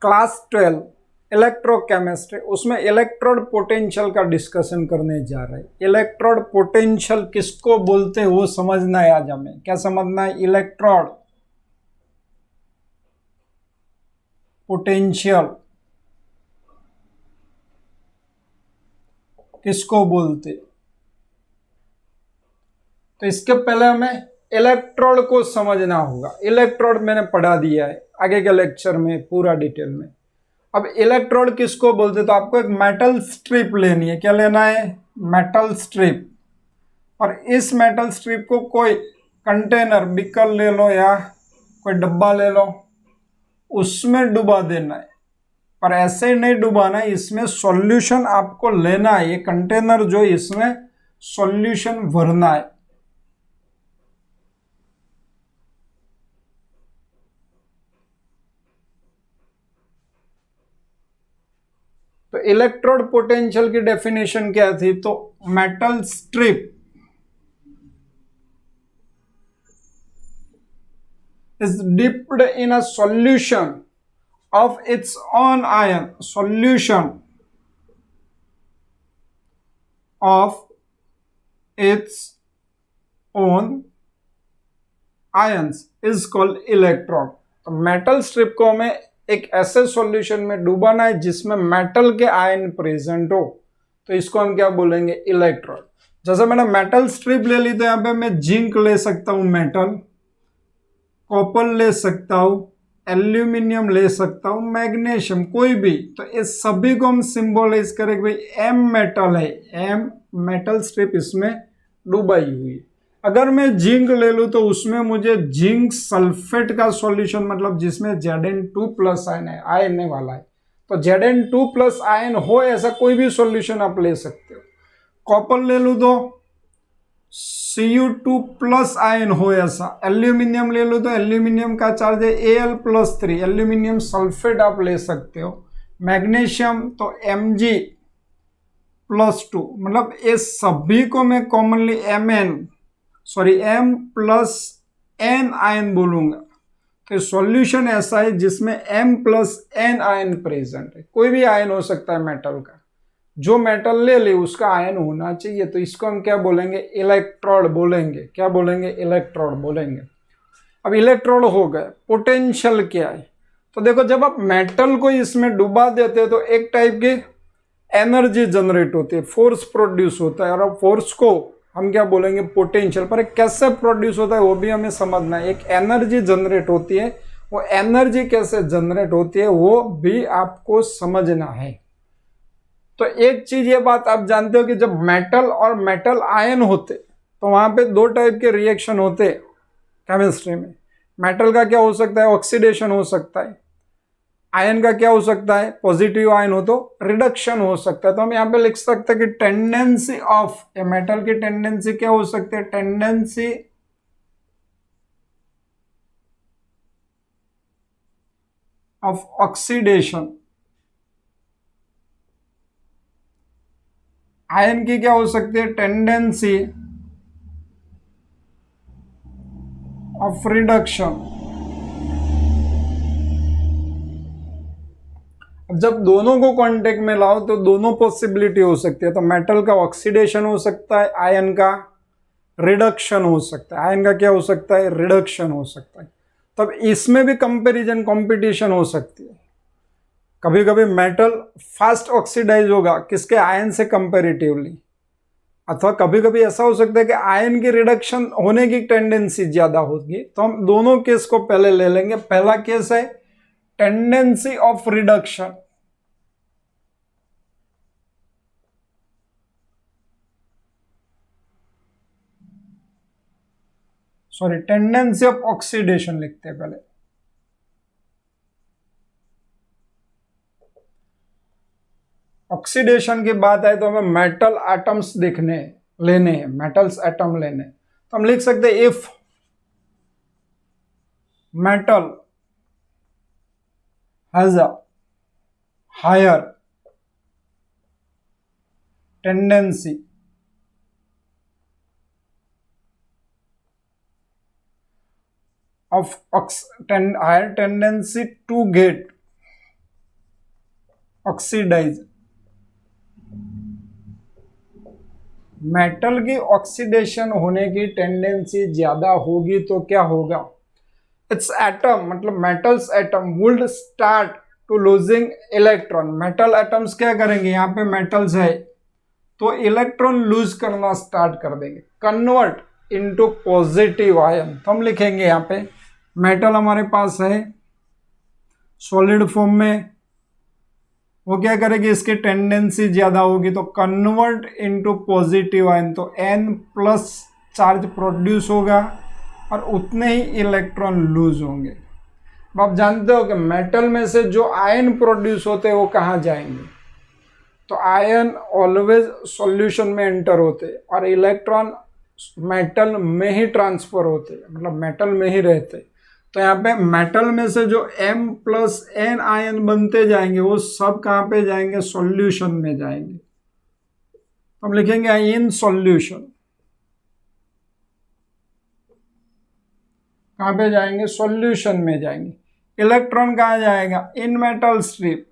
Class 12 electrochemistry, उसमें electrode potential का discussion करने जा रहे हैं। इलेक्ट्रोड पोटेंशियल किसको बोलते हैं वो समझना है आज हमें। क्या समझना है? इलेक्ट्रोड पोटेंशियल किसको बोलते। तो इसके पहले हमें इलेक्ट्रोड को समझना होगा। इलेक्ट्रोड मैंने पढ़ा दिया है आगे के लेक्चर में पूरा डिटेल में। अब इलेक्ट्रोड किसको बोलते, तो आपको एक मेटल स्ट्रिप लेनी है। क्या लेना है? Metal strip. और इस मेटल स्ट्रिप को कोई कंटेनर, बिकर ले लो या कोई डब्बा ले लो, उसमें डुबा देना है। पर ऐसे नहीं डुबाना, इसमें सॉल्यूशन आपको लेना है। ये कंटेनर जो इसमें सॉल्यूशन भरना है। तो इलेक्ट्रोड पोटेंशियल की डेफिनेशन क्या थी? तो metal strip is dipped in a solution of its own ion, solution of its own ions is called electrode। तो मेटल स्ट्रिप को हमें एक ऐसे सॉल्यूशन में डुबाना है जिसमें मेटल के आयन प्रेजेंट हो, तो इसको हम क्या बोलेंगे? इलेक्ट्रोड। जैसे मैंने मेटल स्ट्रिप ले ली तो यहां पे मैं जिंक ले सकता हूं, मेटल, कॉपर ले सकता हूं, एल्यूमिनियम ले सकता हूं, मैग्नीशियम, कोई भी। तो इस सभी को हम सिंबलाइज करें भाई एम मेटल है, एम मेटल स्ट्रिप इसमें डुबाई हुई है। अगर मैं जिंक ले लूं तो उसमें मुझे जिंक सल्फेट का सॉल्यूशन, मतलब जिसमें Zn2 प्लस आयन है, आयन वाला है, तो Zn2 प्लस आयन हो ऐसा कोई भी सॉल्यूशन आप ले सकते हो। कॉपर ले लूं तो Cu2 प्लस आयन हो ऐसा। एल्यूमिनियम ले लो तो एल्यूमिनियम का चार्ज है Al+3, एल्यूमिनियम सल्फेट आप ले सकते हो। मैग्नीशियम तो Mg+2, मतलब ये सभी को मैं कॉमनली M+N आयन बोलूंगा। तो सॉल्यूशन ऐसा है जिसमें M+N आयन प्रेजेंट है। कोई भी आयन हो सकता है मेटल का, जो मेटल ले ले उसका आयन होना चाहिए। तो इसको हम क्या बोलेंगे? इलेक्ट्रोड बोलेंगे। क्या बोलेंगे? इलेक्ट्रोड बोलेंगे। अब इलेक्ट्रोड हो गए, पोटेंशियल क्या है? तो देखो, जब आप मेटल को इसमें डुबा देते हो तो एक टाइप की एनर्जी जनरेट होती है, फोर्स प्रोड्यूस होता है। और अब फोर्स को हम क्या बोलेंगे? पोटेंशियल। पर कैसे प्रोड्यूस होता है वो भी हमें समझना है। एक एनर्जी जनरेट होती है, वो एनर्जी कैसे जनरेट होती है वो भी आपको समझना है। तो एक चीज ये बात आप जानते हो कि जब मेटल और मेटल आयन होते तो वहां पे दो टाइप के रिएक्शन होते केमिस्ट्री में। मेटल का क्या हो सकता है? ऑक्सीडेशन हो सकता है। आयन का क्या हो सकता है? पॉजिटिव आयन हो तो रिडक्शन हो सकता है। तो हम यहां पे लिख सकते हैं कि टेंडेंसी ऑफ ए मेटल की टेंडेंसी क्या हो सकती है? Tendency of oxidation. आयन की क्या हो सकती है? Tendency of reduction. अब जब दोनों को कांटेक्ट में लाओ तो दोनों पॉसिबिलिटी हो सकती है। तो मेटल का ऑक्सीडेशन हो सकता है, आयन का रिडक्शन हो सकता है। आयन का क्या हो सकता है? रिडक्शन हो सकता है। तब इसमें भी कंपैरिजन, कंपटीशन हो सकती है। कभी कभी मेटल फास्ट ऑक्सीडाइज होगा किसके? आयन से कंपैरेटिवली। अथवा कभी कभी ऐसा हो सकता है कि आयन की रिडक्शन होने की टेंडेंसी ज्यादा होगी। तो हम दोनों केस को पहले ले लेंगे। पहला केस है tendency of reduction, sorry tendency of oxidation लिखते हैं पहले। ऑक्सीडेशन की बात आए तो हमें मेटल एटम्स देखने लेने हैं, मेटल्स एटम लेने। तो हम लिख सकते हैं if metal has a higher tendency of higher tendency to get oxidise, metal की ऑक्सीडेशन होने की टेंडेंसी ज्यादा होगी तो क्या होगा, इट्स एटम मतलब metals atom would start to losing electron, metal atoms क्या करेंगे, यहाँ पे मेटल्स है तो इलेक्ट्रॉन लूज करना स्टार्ट कर देंगे, कन्वर्ट इनटू पॉजिटिव आयन। तो हम लिखेंगे यहाँ पे मेटल हमारे पास है सॉलिड फॉर्म में, वो क्या करेगी, इसकी टेंडेंसी ज्यादा होगी तो कन्वर्ट इनटू पॉजिटिव आयन, तो N प्लस चार्ज प्रोड्यूस होगा और उतने ही इलेक्ट्रॉन लूज होंगे। अब आप जानते हो कि मेटल में से जो आयन प्रोड्यूस होते हैं वो कहाँ जाएंगे, तो आयन ऑलवेज सॉल्यूशन में एंटर होते और इलेक्ट्रॉन मेटल में ही ट्रांसफर होते, मतलब मेटल में ही रहते। तो यहाँ पे मेटल में से जो M प्लस N आयन बनते जाएंगे वो सब कहाँ पे जाएंगे, सॉल्यूशन में जाएंगे। हम लिखेंगे इन सॉल्यूशन, कहाँ पे जाएंगे, सॉल्यूशन में जाएंगे। इलेक्ट्रॉन कहाँ जाएगा, इन मेटल स्ट्रिप,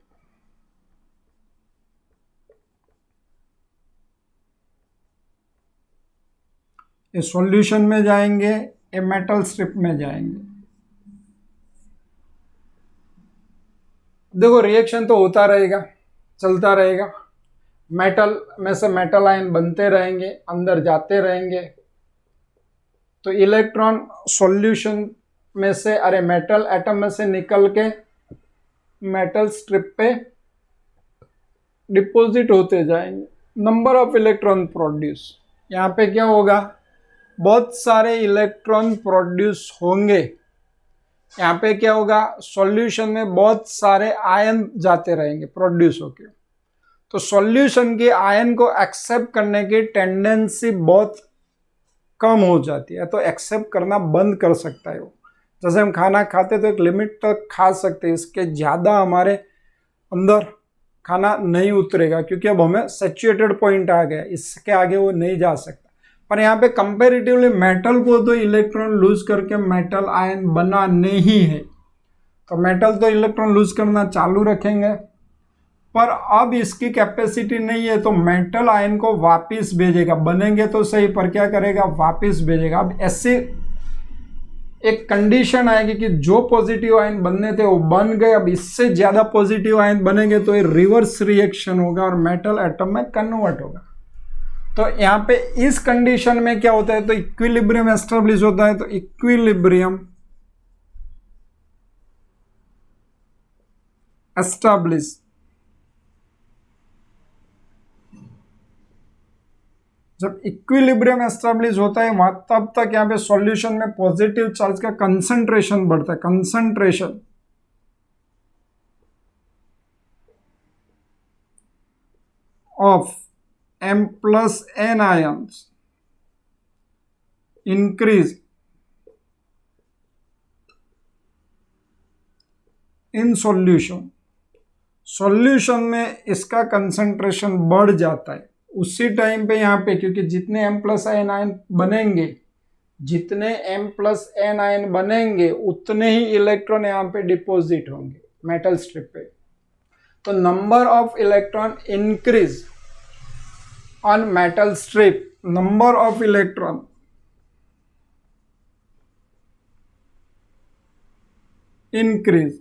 ये सॉल्यूशन में जाएंगे, ये मेटल स्ट्रिप में जाएंगे। देखो रिएक्शन तो होता रहेगा, चलता रहेगा, मेटल में से मेटल आयन बनते रहेंगे, अंदर जाते रहेंगे, तो इलेक्ट्रॉन सॉल्यूशन में से अरे मेटल एटम में से निकल के मेटल स्ट्रिप पे डिपॉजिट होते जाएंगे। नंबर ऑफ इलेक्ट्रॉन प्रोड्यूस, यहाँ पे क्या होगा, बहुत सारे इलेक्ट्रॉन प्रोड्यूस होंगे। यहाँ पे क्या होगा, सॉल्यूशन में बहुत सारे आयन जाते रहेंगे प्रोड्यूस होके, तो सॉल्यूशन के आयन को एक्सेप्ट करने की टेंडेंसी बहुत कम हो जाती है, तो एक्सेप्ट करना बंद कर सकता है वो। जैसे हम खाना खाते तो एक लिमिट तक खा सकते हैं, इसके ज़्यादा हमारे अंदर खाना नहीं उतरेगा क्योंकि अब हमें सैचुरेटेड पॉइंट आ गया, इसके आगे वो नहीं जा सकता। पर यहाँ पे कंपेरेटिवली मेटल को तो इलेक्ट्रॉन लूज करके मेटल आयन बना नहीं है, तो मेटल तो इलेक्ट्रॉन लूज करना चालू रखेंगे, पर अब इसकी कैपेसिटी नहीं है तो मेटल आयन को वापस भेजेगा, बनेंगे तो सही पर क्या करेगा, वापस भेजेगा। अब ऐसे एक कंडीशन आएगी कि जो पॉजिटिव आयन बनने थे वो बन गए, अब इससे ज्यादा पॉजिटिव आयन बनेंगे तो ये रिवर्स रिएक्शन होगा और मेटल एटम में कन्वर्ट होगा। तो यहाँ पे इस कंडीशन में क्या होता है, तो इक्विलिब्रियम एस्टेब्लिश होता है, तो इक्विलिब्रियम एस्टेब्लिश, जब इक्विलिब्रियम एस्टेब्लिश होता है वहां तब तक यहाँ पे सॉल्यूशन में पॉजिटिव चार्ज का कंसंट्रेशन बढ़ता है, concentration of M plus N ions increase in solution, solution में इसका कंसंट्रेशन बढ़ जाता है उसी टाइम पे यहाँ पे, क्योंकि जितने M plus N आयन बनेंगे, जितने M plus N आयन बनेंगे उतने ही इलेक्ट्रॉन यहाँ पे डिपॉजिट होंगे मेटल स्ट्रिप पे, तो number of electron increase on metal strip, number of electron increase।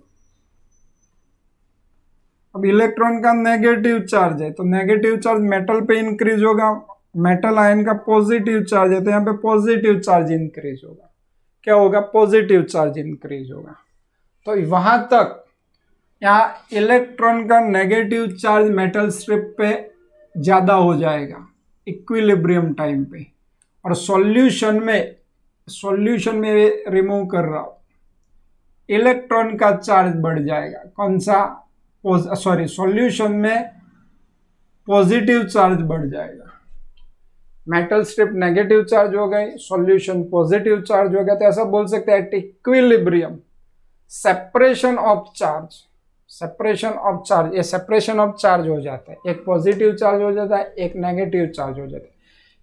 अब इलेक्ट्रॉन का नेगेटिव चार्ज है तो नेगेटिव चार्ज मेटल पे इंक्रीज होगा, मेटल आयन का पॉजिटिव चार्ज है तो यहाँ पे पॉजिटिव चार्ज इंक्रीज होगा, क्या होगा, पॉजिटिव चार्ज इंक्रीज होगा। तो वहां तक यहाँ इलेक्ट्रॉन का नेगेटिव चार्ज मेटल स्ट्रिप पे ज़्यादा हो जाएगा इक्विलिब्रियम टाइम पे, और सॉल्यूशन में रिमूव कर रहा हूँ, इलेक्ट्रॉन का चार्ज बढ़ जाएगा, कौन सा, सॉल्यूशन में पॉजिटिव चार्ज बढ़ जाएगा, मेटल स्ट्रिप नेगेटिव चार्ज हो गई, सॉल्यूशन पॉजिटिव चार्ज हो गया, तो ऐसा बोल सकते हैं eight equilibrium separation of charge, separation of charge, ये सेपरेशन ऑफ चार्ज हो जाता है, एक पॉजिटिव चार्ज हो जाता है, एक नेगेटिव चार्ज हो जाता है।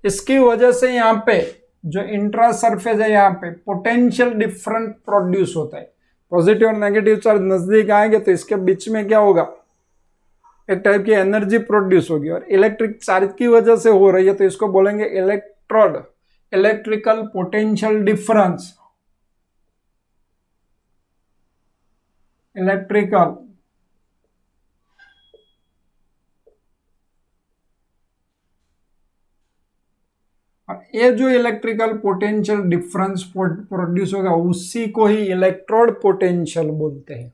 इसकी वजह से यहाँ पे जो इंट्रा सरफेस है यहाँ पे पोटेंशियल डिफरेंट प्रोड्यूस होता है, पॉजिटिव और नेगेटिव चार्ज नजदीक आएंगे तो इसके बीच में क्या होगा, एक टाइप की एनर्जी प्रोड्यूस होगी और इलेक्ट्रिक चार्ज की वजह से हो रही है, तो इसको बोलेंगे electrode, electrical potential difference, electrical और ये जो इलेक्ट्रिकल पोटेंशियल डिफरेंस प्रोड्यूस होगा उसी को ही इलेक्ट्रोड पोटेंशियल बोलते हैं।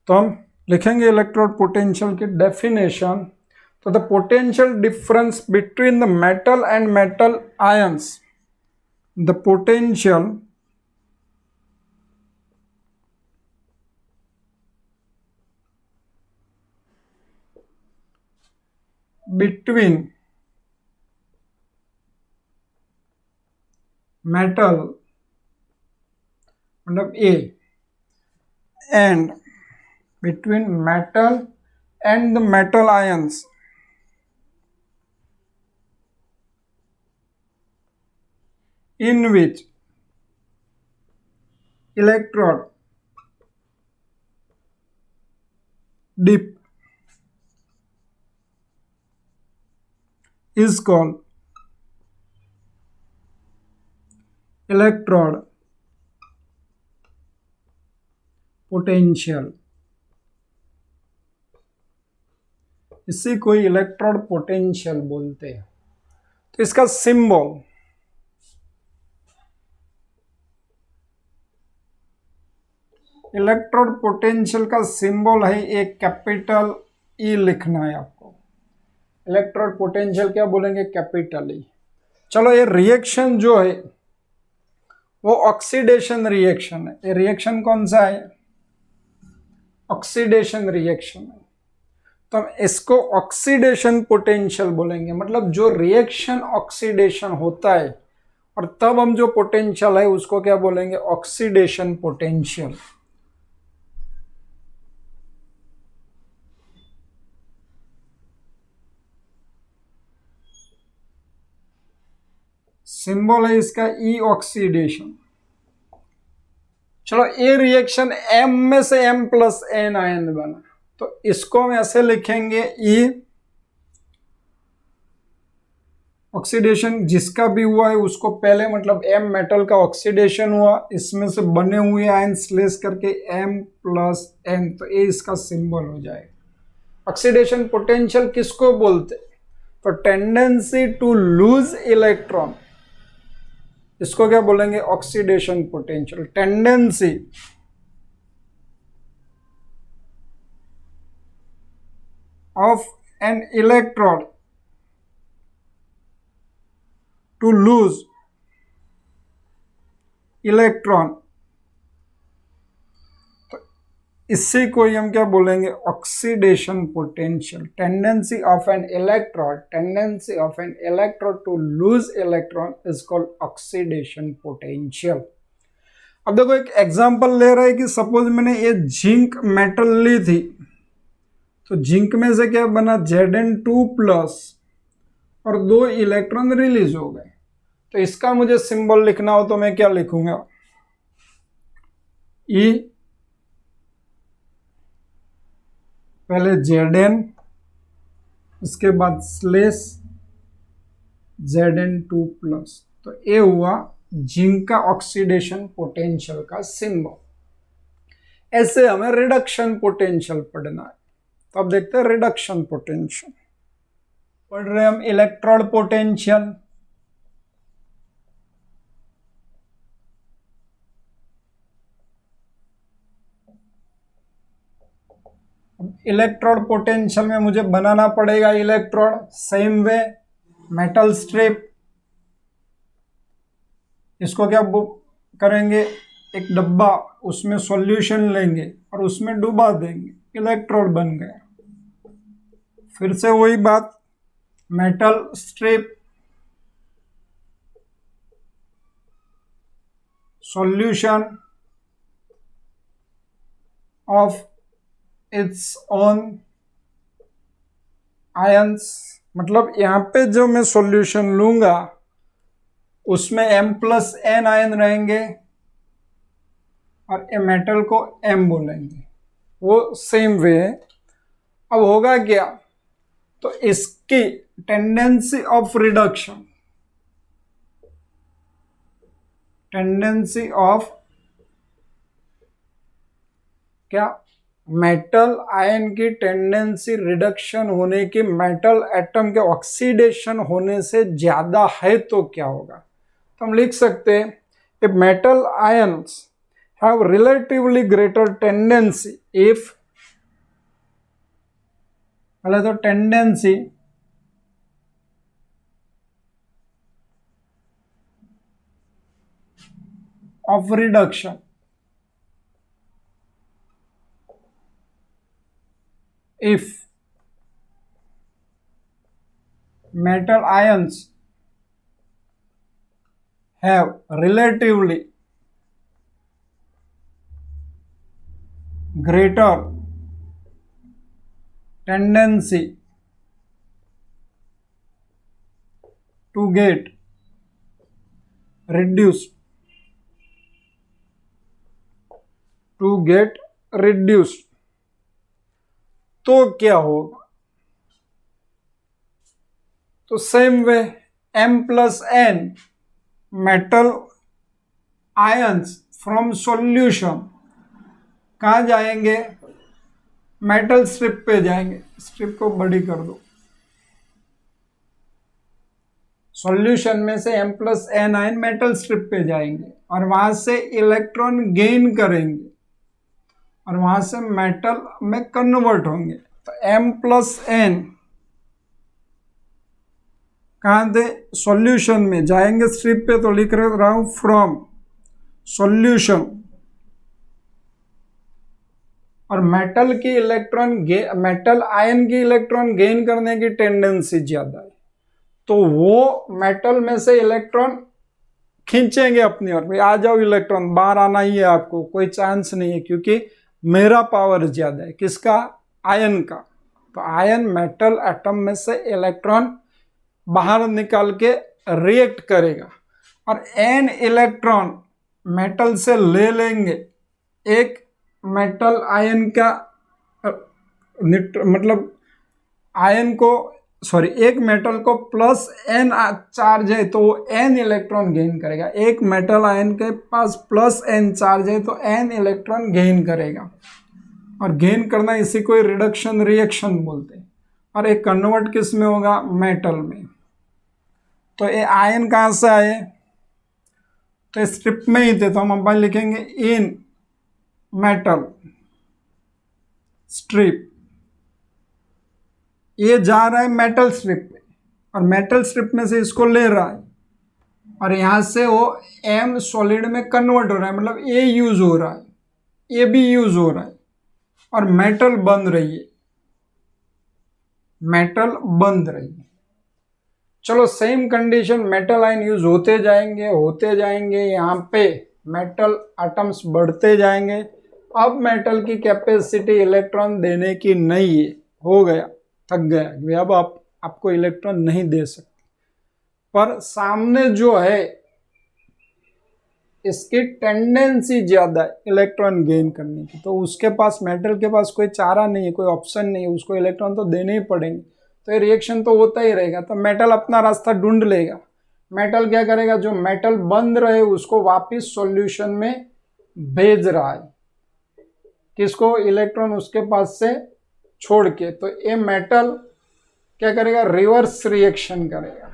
तो हम लिखेंगे इलेक्ट्रोड पोटेंशियल की डेफिनेशन। तो the potential difference between the metal and metal ions, the potential between metal मतलब a and between metal and the metal ions in which electrode dip is called electrode potential। इसी को electrode potential बोलते हैं। तो इसका symbol electrode potential का symbol है एक कैपिटल ई लिखना है आपको। इलेक्ट्रोड पोटेंशियल क्या बोलेंगे? Capital E. चलो ये रिएक्शन जो है वो ऑक्सीडेशन रिएक्शन है। ये रिएक्शन कौन सा है? ऑक्सीडेशन रिएक्शन है। तो हम इसको ऑक्सीडेशन पोटेंशियल बोलेंगे। मतलब जो रिएक्शन ऑक्सीडेशन होता है और तब हम जो पोटेंशियल है उसको क्या बोलेंगे? Oxidation potential. सिंबल है इसका ई ऑक्सीडेशन। चलो ये रिएक्शन एम में से एम प्लस एन आयन बना, तो इसको हम ऐसे लिखेंगे ई ऑक्सीडेशन जिसका भी हुआ है उसको पहले मतलब एम मेटल का ऑक्सीडेशन हुआ, इसमें से बने हुए आयन स्लेस करके एम प्लस एन, तो ये इसका सिंबल हो जाएगा। ऑक्सीडेशन पोटेंशियल किसको बोलते? तो टेंडेंसी टू लूज इलेक्ट्रॉन, इसको क्या बोलेंगे? Oxidation potential. Tendency of an electrode to lose electron, तो इसी को ही हम क्या बोलेंगे? Oxidation potential. Tendency of an electrode to lose electron is called oxidation potential. अब देखो एक एग्जांपल ले रहा है कि सपोज मैंने ये जिंक मेटल ली थी, तो जिंक में से क्या बना? Zn2 प्लस और 2 इलेक्ट्रॉन रिलीज हो गए। तो इसका मुझे सिंबल लिखना हो तो मैं क्या लिखूंगा? ई पहले Zn, इसके बाद स्लेस Zn2 प्लस, तो ये हुआ जिंक का ऑक्सीडेशन पोटेंशियल का सिंबल। ऐसे हमें रिडक्शन पोटेंशियल पढ़ना है। तो अब देखते हैं रिडक्शन पोटेंशियल। पढ़ रहे हम इलेक्ट्रोड पोटेंशियल। इलेक्ट्रोड पोटेंशियल में मुझे बनाना पड़ेगा electrode. Same way metal strip, इसको क्या करेंगे? एक डब्बा, उसमें सॉल्यूशन लेंगे और उसमें डुबा देंगे, इलेक्ट्रोड बन गया। फिर से वही बात, metal strip, solution of its own ions, मतलब यहां पे जो मैं सॉल्यूशन लूंगा उसमें m प्लस एन आयन रहेंगे और ए मेटल को m बोलेंगे। वो सेम वे अब होगा क्या, तो इसकी tendency of reduction, tendency of क्या, मेटल आयन की टेंडेंसी रिडक्शन होने की मेटल एटम के ऑक्सीडेशन होने से ज्यादा है तो क्या होगा। तो हम लिख सकते हैं if metal ions have relatively greater tendency, if पहले तो tendency of reduction, if metal ions have relatively greater tendency to get reduced, तो क्या होगा। तो same way M+N metal ions from solution कहाँ जाएंगे, मेटल स्ट्रिप पे जाएंगे। स्ट्रिप को बड़ी कर दो। सॉल्यूशन में से M+N आयन मेटल स्ट्रिप पे जाएंगे और वहां से इलेक्ट्रॉन गेन करेंगे और वहां से मेटल में कन्वर्ट होंगे। तो M+N कहाँ थे, सॉल्यूशन में जाएंगे स्ट्रिप पे, तो लिख रहा हूं फ्रॉम सॉल्यूशन। और मेटल की मेटल आयन की इलेक्ट्रॉन गेन करने की टेंडेंसी ज्यादा है, तो वो मेटल में से इलेक्ट्रॉन खींचेंगे अपनी ओर, भाई आ जाओ इलेक्ट्रॉन, बाहर आना ही है आपको, कोई चांस नहीं है, क्योंकि मेरा पावर ज्यादा है। किसका, आयन का। तो आयन मेटल एटम में से इलेक्ट्रॉन बाहर निकाल के रिएक्ट करेगा और एन इलेक्ट्रॉन मेटल से ले लेंगे। एक मेटल आयन का मतलब आयन को एक मेटल को +N चार्ज है तो वो N इलेक्ट्रॉन गेन करेगा। एक मेटल आयन के पास +N चार्ज है तो N इलेक्ट्रॉन गेन करेगा, और गेन करना इसी को रिडक्शन रिएक्शन बोलते हैं। और एक कन्वर्ट किस में होगा, मेटल में। तो ये आयन कहाँ से आए, तो स्ट्रिप में ही थे, तो हम अपन लिखेंगे इन मेटल स्ट्रिप। ये जा रहा है मेटल स्ट्रिप पे और मेटल स्ट्रिप में से इसको ले रहा है और यहां से वो M सॉलिड में कन्वर्ट हो रहा है, मतलब A यूज हो रहा है, A भी यूज हो रहा है और मेटल बन रही है, मेटल बन रही है। चलो same condition, metal ion use होते जाएंगे, यहाँ पे मेटल एटम्स बढ़ते जाएंगे। अब मेटल की कैपेसिटी इलेक्ट्रॉन देने की नहीं है, हो गया, थक गया, अब आपको इलेक्ट्रॉन नहीं दे सकते। पर सामने जो है इसकी टेंडेंसी ज्यादा है इलेक्ट्रॉन गेन करने की, तो उसके पास, मेटल के पास कोई चारा नहीं है, कोई ऑप्शन नहीं है, उसको इलेक्ट्रॉन तो देने ही पड़ेंगे। तो ये रिएक्शन तो होता ही रहेगा। तो मेटल अपना रास्ता ढूंढ लेगा। मेटल क्या करेगा, जो मेटल बंद रहे उसको वापस सॉल्यूशन में भेज रहा है, किसको, इलेक्ट्रॉन उसके पास से छोड़ के। तो ये मेटल क्या करेगा, रिवर्स रिएक्शन करेगा,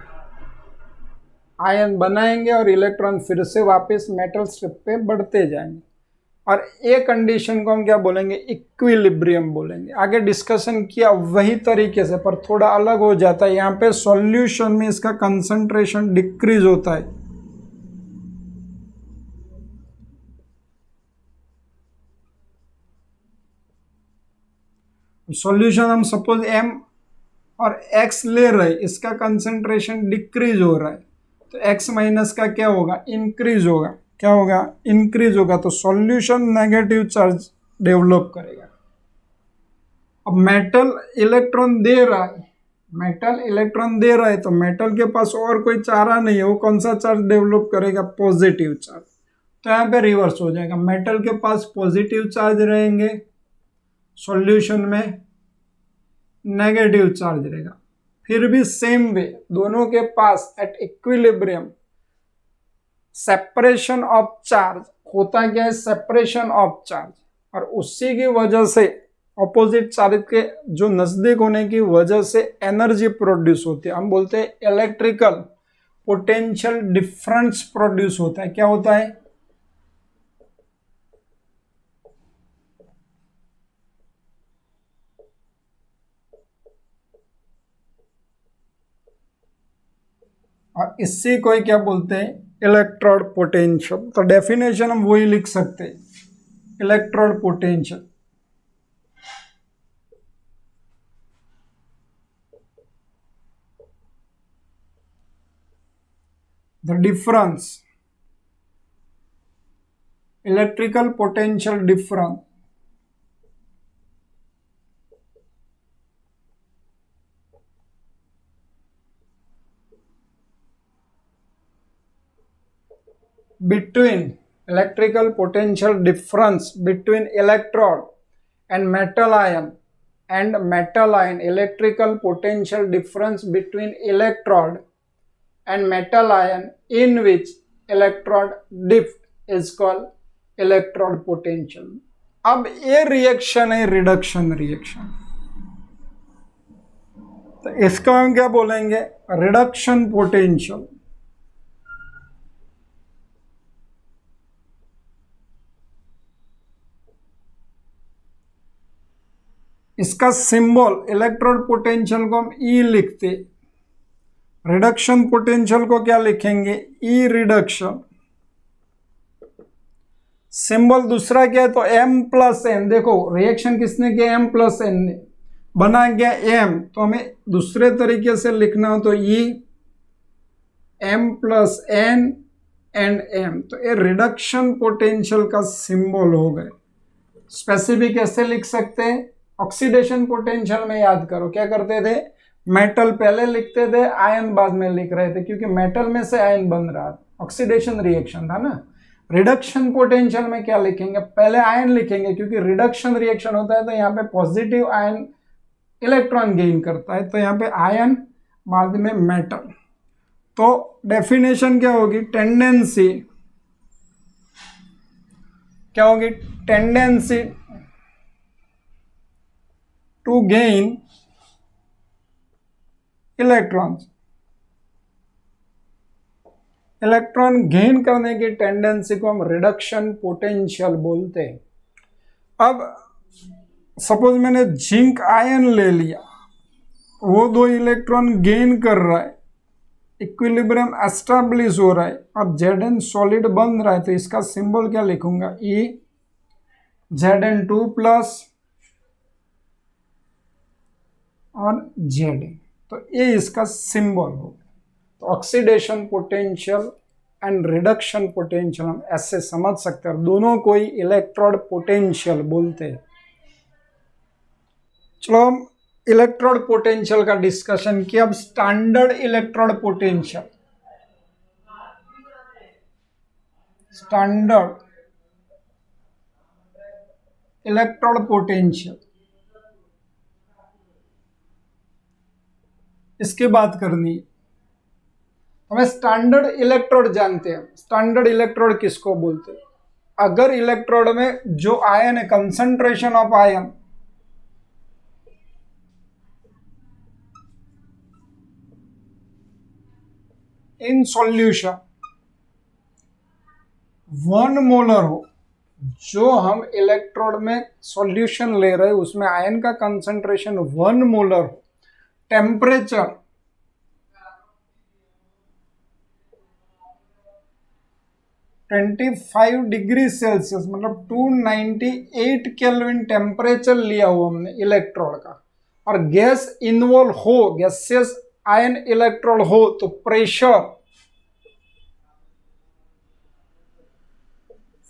आयन बनाएंगे और इलेक्ट्रॉन फिर से वापस मेटल स्ट्रिप पे बढ़ते जाएंगे। और ये कंडीशन को हम क्या बोलेंगे, इक्विलिब्रियम बोलेंगे। आगे डिस्कशन किया वही तरीके से, पर थोड़ा अलग हो जाता है। यहाँ पे सॉल्यूशन में इसका कंसंट्रेशन डिक्रीज होता है, सॉल्यूशन हम सपोज M और X ले रहे, इसका कंसंट्रेशन डिक्रीज हो रहा है, तो X माइनस का क्या होगा, इंक्रीज होगा। क्या होगा, इंक्रीज होगा, तो सॉल्यूशन नेगेटिव चार्ज डेवलप करेगा। अब मेटल इलेक्ट्रॉन दे रहा है, तो मेटल के पास और कोई चारा नहीं है, वो कौन सा चार्ज डेवलप करेगा, पॉजिटिव चार्ज। तो यहाँ पे रिवर्स हो जाएगा, मेटल के पास पॉजिटिव चार्ज रहेंगे सॉल्यूशन में नेगेटिव चार्ज रहेगा। फिर भी सेम वे दोनों के पास at equilibrium separation of charge होता क्या है, सेपरेशन ऑफ चार्ज, और उसी की वजह से ऑपोजिट चार्ज के जो नजदीक होने की वजह से एनर्जी प्रोड्यूस होती है। हम बोलते हैं इलेक्ट्रिकल पोटेंशियल डिफरेंस प्रोड्यूस होता है। क्या होता है, और इससे कोई क्या बोलते हैं, इलेक्ट्रोड पोटेंशियल। तो डेफिनेशन हम वही लिख सकते हैं, electrode potential. The difference, electrical potential difference between electrical potential difference between electrode and metal ion electrical potential difference between electrode and metal ion in which electrode dipped is called electrode potential। अब ये reaction है reduction reaction, तो इसका हम क्या बोलेंगे, reduction potential. इसका symbol electrode potential को हम ई लिखते, रिडक्शन पोटेंशियल को क्या लिखेंगे, ई रिडक्शन। सिंबल दूसरा क्या है, तो m प्लस एन। देखो रिएक्शन किसने किया, m प्लस एन ने, बना गया m, तो हमें दूसरे तरीके से लिखना हो तो E m plus N and m, तो ये रिडक्शन पोटेंशियल का सिंबल हो गए। स्पेसिफिक ऐसे लिख सकते हैं, ऑक्सीडेशन पोटेंशियल में याद करो क्या करते थे, मेटल पहले लिखते थे, आयन बाद में लिख रहे थे, क्योंकि मेटल में से आयन बन रहा था, ऑक्सीडेशन रिएक्शन था ना। रिडक्शन पोटेंशियल में क्या लिखेंगे, पहले आयन लिखेंगे, क्योंकि रिडक्शन रिएक्शन होता है तो यहाँ पे पॉजिटिव आयन इलेक्ट्रॉन गेन करता है, तो यहाँ पे आयन बाद में मेटल। तो डेफिनेशन क्या होगी, टेंडेंसी क्या होगी, tendency to gain electrons, electron gain करने की टेंडेंसी को हम रिडक्शन पोटेंशियल बोलते हैं। अब सपोज मैंने जिंक आयन ले लिया, वो 2 इलेक्ट्रॉन गेन कर रहा है, इक्विलिब्रियम एस्टैब्लिश हो रहा है, अब Zn सॉलिड बन रहा है, तो इसका सिंबल क्या लिखूंगा, E Zn2 प्लस और Zn, तो ये इसका सिंबल हो। तो oxidation potential and reduction potential हम ऐसे समझ सकते हैं, दोनों को ही इलेक्ट्रोड पोटेंशियल बोलते हैं। चलो हम इलेक्ट्रोड पोटेंशियल का डिस्कशन किया, अब standard electrode potential, standard electrode potential, इसकी बात करनी है। हमें स्टैंडर्ड इलेक्ट्रोड जानते हैं, स्टैंडर्ड इलेक्ट्रोड किसको बोलते हैं, अगर इलेक्ट्रोड में जो आयन है, concentration of ion in solution 1 molar हो, जो हम इलेक्ट्रोड में सॉल्यूशन ले रहे हैं उसमें आयन का कंसंट्रेशन 1 मोलर हो, टेम्परेचर 25 डिग्री सेल्सियस मतलब 298 केल्विन टेम्परेचर लिया हुआ हमने इलेक्ट्रोड का, और गैस इन्वॉल्व हो, गैसियस आयन इलेक्ट्रोड हो, तो प्रेशर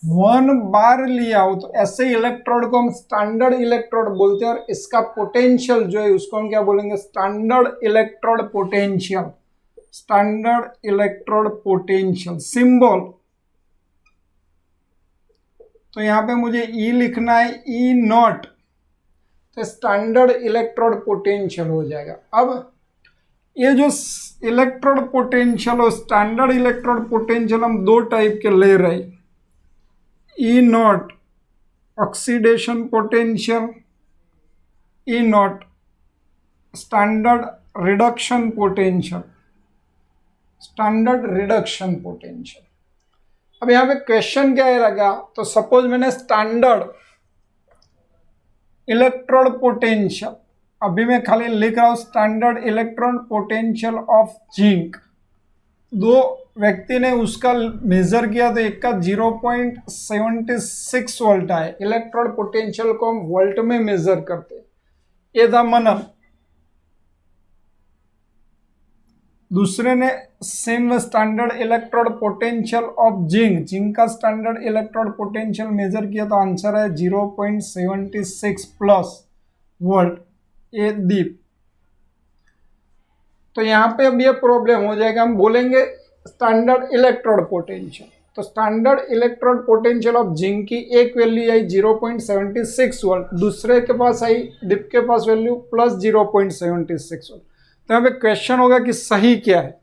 1 बार लिया हो, तो ऐसे इलेक्ट्रोड को हम स्टैंडर्ड इलेक्ट्रोड बोलते हैं। और इसका पोटेंशियल जो है उसको हम क्या बोलेंगे, standard electrode potential, standard electrode potential. Symbol तो यहां पे मुझे E लिखना है, E नॉट, तो स्टैंडर्ड इलेक्ट्रोड पोटेंशियल हो जाएगा। अब ये जो इलेक्ट्रोड पोटेंशियल और स्टैंडर्ड इलेक्ट्रोड पोटेंशियल हम दो टाइप के ले रहे, E not oxidation potential, E not standard reduction potential, standard reduction potential. अब यहाँ पे क्वेश्चन क्या रहेगा, तो सपोज मैंने स्टैंडर्ड इलेक्ट्रोड पोटेंशियल, अभी मैं खाली लिख रहा हूं standard electrode potential of zinc, दो व्यक्ति ने उसका मेजर किया तो एक का 0.76 वोल्ट आए। इलेक्ट्रोड पोटेंशियल को हम वोल्ट में मेजर करते, ये था मनन। दूसरे ने same standard electrode potential of zinc, zinc का स्टैंडर्ड इलेक्ट्रोड पोटेंशियल मेजर किया तो आंसर है 0.76 प्लस वोल्ट, ये दीप। तो यहाँ पे अब ये प्रॉब्लम हो जाएगा, हम बोलेंगे स्टैंडर्ड इलेक्ट्रोड पोटेंशियल, तो standard electrode potential of zinc की एक वैल्यू आई 0.76 वोल्ट, दूसरे के पास आई दीप के पास वैल्यू प्लस 0.76 वोल्ट। तो यहाँ पे क्वेश्चन होगा कि सही क्या है,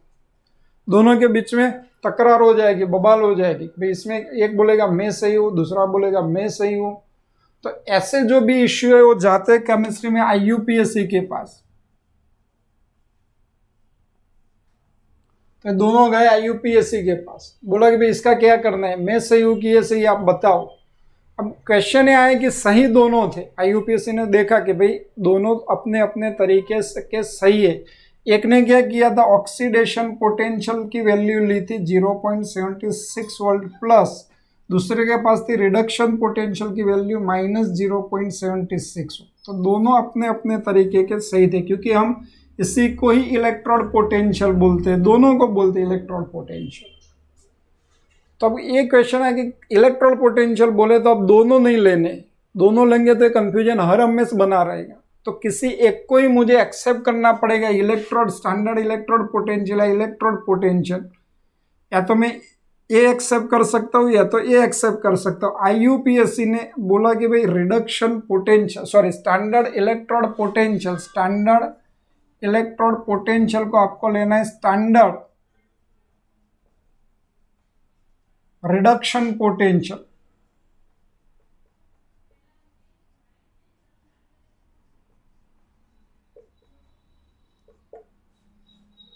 दोनों के बीच में तकरार हो जाएगी, बवाल हो जाएगी भाई, इसमें एक बोलेगा मैं सही हूँ, दूसरा बोलेगा मैं सही हूँ। तो ऐसे जो भी इश्यू है वो जाते हैं केमिस्ट्री में IUPAC के पास। तो दोनों गए IUPAC के पास, बोला कि भाई इसका क्या करना है, मैं सही हूँ कि ये सही, आप बताओ। अब क्वेश्चन ये आए कि सही दोनों थे, IUPAC ने देखा कि भाई दोनों अपने अपने तरीके से सही है। एक ने क्या किया था, ऑक्सीडेशन पोटेंशियल की वैल्यू ली थी 0.76 वोल्ट प्लस, दूसरे के पास थी रिडक्शन पोटेंशियल की वैल्यू -0.76। तो दोनों अपने अपने तरीके के सही थे, क्योंकि हम इसी को ही इलेक्ट्रोड पोटेंशियल बोलते हैं, दोनों को बोलते हैं इलेक्ट्रोड पोटेंशियल। तो अब ये क्वेश्चन है कि इलेक्ट्रोड पोटेंशियल बोले तो अब दोनों नहीं लेने, दोनों लेंगे तो कंफ्यूजन हर हमेशा बना रहेगा। तो किसी एक को ही मुझे एक्सेप्ट करना पड़ेगा, इलेक्ट्रोड स्टैंडर्ड इलेक्ट्रोड पोटेंशियल है इलेक्ट्रोड पोटेंशियल, या तो मैं ये एक्सेप्ट कर सकता हूँ या तो ये एक्सेप्ट कर सकता हूँ। IUPAC ने बोला कि भाई reduction potential, sorry standard electrode potential, standard electrode potential को आपको लेना है स्टैंडर्ड रिडक्शन पोटेंशियल।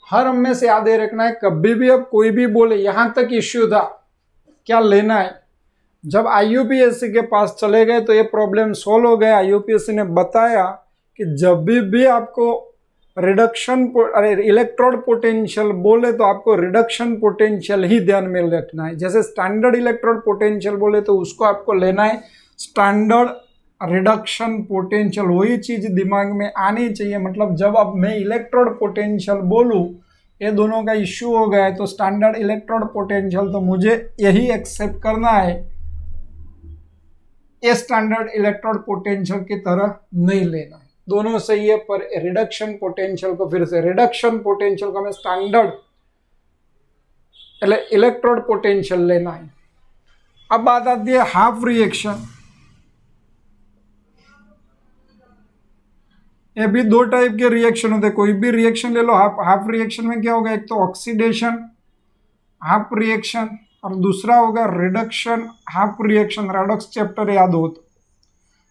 हर हमें से याद रखना है, कभी भी अब कोई भी बोले, यहां तक इश्यू था क्या लेना है, जब IUPAC के पास चले गए तो ये प्रॉब्लम सोल्व हो गया। IUPAC ने बताया कि जब भी आपको रिडक्शन इलेक्ट्रोड पोटेंशियल बोले तो आपको रिडक्शन पोटेंशियल ही ध्यान में रखना है। जैसे स्टैंडर्ड इलेक्ट्रोड पोटेंशियल बोले तो उसको आपको लेना है स्टैंडर्ड रिडक्शन पोटेंशियल, वही चीज दिमाग में आनी चाहिए। मतलब जब अब मैं इलेक्ट्रोड पोटेंशियल बोलूं, ये दोनों का इश्यू हो गया है तो स्टैंडर्ड इलेक्ट्रोड पोटेंशियल, तो मुझे यही एक्सेप्ट करना है, ये स्टैंडर्ड इलेक्ट्रोड पोटेंशियल की तरह नहीं लेना है। दोनों सही है, पर रिडक्शन पोटेंशियल को फिर से रिडक्शन पोटेंशियल को हमें स्टैंडर्ड इलेक्ट्रोड पोटेंशियल लेना है। अब बात आती है हाफ रिएक्शन। ये भी दो टाइप के रिएक्शन होते हैं, कोई भी रिएक्शन ले लो। हाफ रिएक्शन में क्या होगा, एक तो ऑक्सीडेशन हाफ रिएक्शन और दूसरा होगा reduction half reaction. Redox chapter याद हो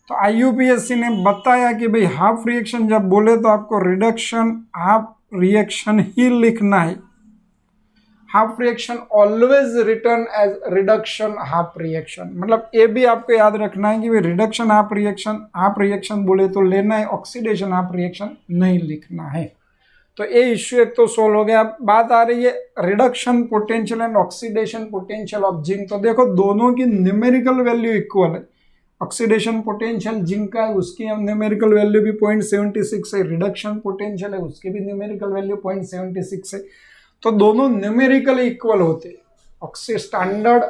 तो IUPAC ने बताया कि भाई हाफ रिएक्शन जब बोले तो आपको रिडक्शन हाफ रिएक्शन ही लिखना है। Half reaction always return as reduction half reaction. मतलब ये भी आपको याद रखना है कि भाई रिडक्शन हाफ रिएक्शन बोले तो लेना है, ऑक्सीडेशन हाफ रिएक्शन नहीं लिखना है। तो ये इश्यू एक तो सोल्व हो गया। बात आ रही है reduction potential and oxidation potential of zinc. तो देखो दोनों की न्यूमेरिकल वैल्यू इक्वल है। ऑक्सीडेशन पोटेंशियल जिंक का है, उसकी न्यूमेरिकल वैल्यू भी 0.76 है। रिडक्शन पोटेंशियल है, उसकी भी न्यूमेरिकल वैल्यू 0.76 है। तो दोनों न्यूमेरिकली इक्वल होते हैं। Standard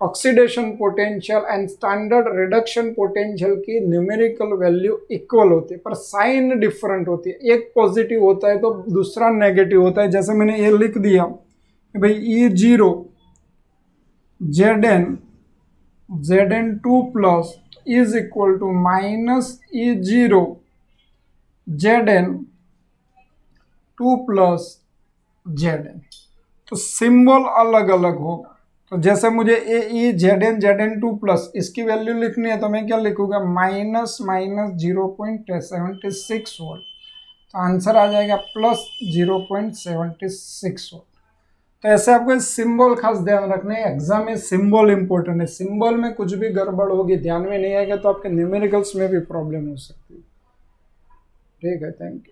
oxidation potential and standard reduction potential की न्यूमेरिकल वैल्यू इक्वल होती है, पर साइन डिफरेंट होती है। एक पॉजिटिव होता है तो दूसरा नेगेटिव होता है। जैसे मैंने ये लिख दिया कि भाई E0 Zn2 plus, is equal to minus E0 Zn 2 plus Zn। तो सिंबल अलग अलग होगा। तो जैसे मुझे ए Zn 2 प्लस इसकी वैल्यू लिखनी है तो मैं क्या लिखूंगा, माइनस 0.76 वोल्ट। तो आंसर आ जाएगा प्लस 0.76 वोल्ट। तो ऐसे आपको सिंबल खास ध्यान रखना है, एग्जाम में सिंबल इंपॉर्टेंट है। सिंबल में कुछ भी गड़बड़ होगी, ध्यान में नहीं आएगा तो आपके न्यूमेरिकल्स में भी प्रॉब्लम हो सकती है। ठीक है, थैंक यू।